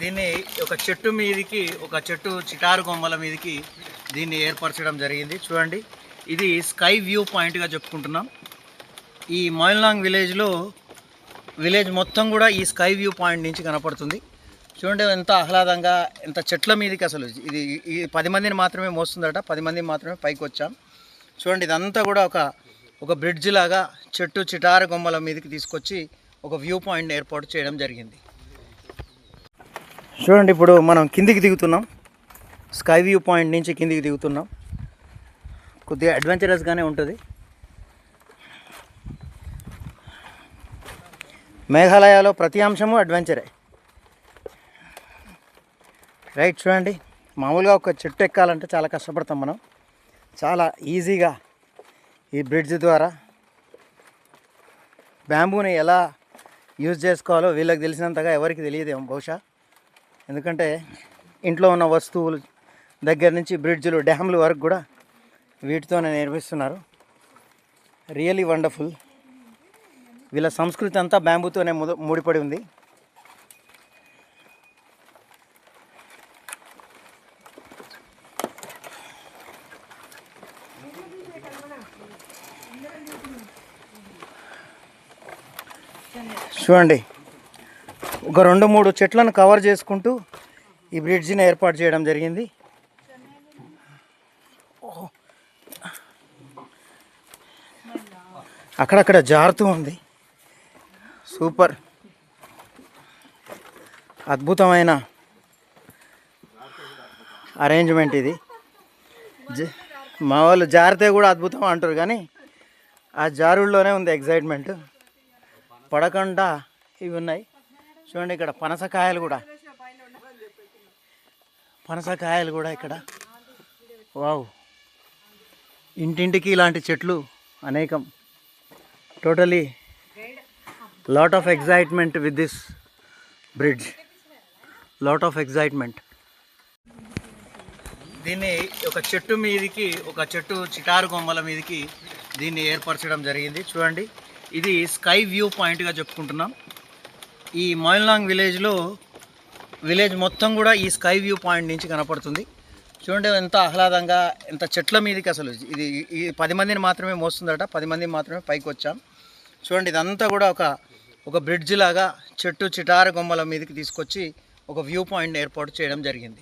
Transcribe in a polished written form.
దీన్ని ఒక చెట్టు మీదకి, ఒక చెట్టు చిటారు కొమ్మల మీదకి దీన్ని ఏర్పరచడం జరిగింది. చూడండి, ఇది స్కై వ్యూ పాయింట్గా చెప్పుకుంటున్నాం. ఈ మొయిల్నాంగ్ విలేజ్ మొత్తం కూడా ఈ స్కై వ్యూ పాయింట్ నుంచి కనపడుతుంది. చూడండి ఎంత ఆహ్లాదంగా, ఎంత చెట్ల మీదకి. అసలు ఈ 10 మందిని మాత్రమే మోస్తుందట, 10 మంది మాత్రమే పైకి వచ్చాం. చూడండి, ఇదంతా కూడా ఒక బ్రిడ్జ్ లాగా చెట్టు చిటారు కొమ్మల మీదకి తీసుకొచ్చి ఒక వ్యూ పాయింట్ ఏర్పాటు చేయడం జరిగింది. చూడండి, ఇప్పుడు మనం కిందికి దిగుతున్నాం. స్కై వ్యూ పాయింట్ నుంచి కిందికి దిగుతున్నాం. కొద్దిగా అడ్వెంచరస్గానే ఉంటుంది. మేఘాలయలో ప్రతి అంశము అడ్వెంచరే. రైట్, చూడండి, మామూలుగా ఒక చెట్టు ఎక్కాలంటే చాలా కష్టపడతాం మనం. చాలా ఈజీగా ఈ బ్రిడ్జ్ ద్వారా బ్యాంబూని ఎలా యూజ్ చేసుకోవాలో వీళ్ళకి తెలిసినంతగా ఎవరికి తెలియదేమో బహుశా. ఎందుకంటే ఇంట్లో ఉన్న వస్తువులు దగ్గర నుంచి బ్రిడ్జ్లు, డ్యామ్లు వరకు కూడా వీటితోనే నేర్పిస్తున్నారు. Really wonderful. వీళ్ళ సంస్కృతి అంతా బ్యాంబూతోనే ముడిపడి ఉంది. చూడండి, ఒక 2-3 చెట్లను కవర్ చేసుకుంటూ ఈ బ్రిడ్జిని ఏర్పాటు చేయడం జరిగింది. అక్కడక్కడ జారుతూ ఉంది. సూపర్, అద్భుతమైన అరేంజ్మెంట్ ఇది. మా వాళ్ళు జారితే కూడా అద్భుతం అంటారు, కానీ ఆ జారుల్లోనే ఉంది ఎగ్జైట్మెంట్. పడకుండా ఇవి ఉన్నాయి. చూడండి, ఇక్కడ పనసకాయలు కూడా ఇక్కడ. వావ్, ఇంటింటికి ఇలాంటి చెట్లు అనేకం. Totally lot of excitement with this bridge. Lot of excitement. దీన్ని ఒక చెట్టు మీదకి, ఒక చెట్టు చిటారు కొమ్మల మీదకి దీన్ని ఏర్పరచడం జరిగింది. చూడండి, ఇది స్కై వ్యూ పాయింట్గా చెప్పుకుంటున్నాం. ఈ మొయిల్నాంగ్ విలేజ్ మొత్తం కూడా ఈ స్కై వ్యూ పాయింట్ నుంచి కనపడుతుంది. చూడండి ఎంత ఆహ్లాదంగా, ఎంత చెట్ల మీదకి. అసలు ఈ 10 మందిని మాత్రమే మోస్తుందట, 10 మంది మాత్రమే పైకి వచ్చాం. చూడండి, ఇదంతా కూడా ఒక బ్రిడ్జ్ లాగా చెట్టు చిటారు కొమ్మల మీదకి తీసుకొచ్చి ఒక వ్యూ పాయింట్ ఏర్పాటు చేయడం జరిగింది.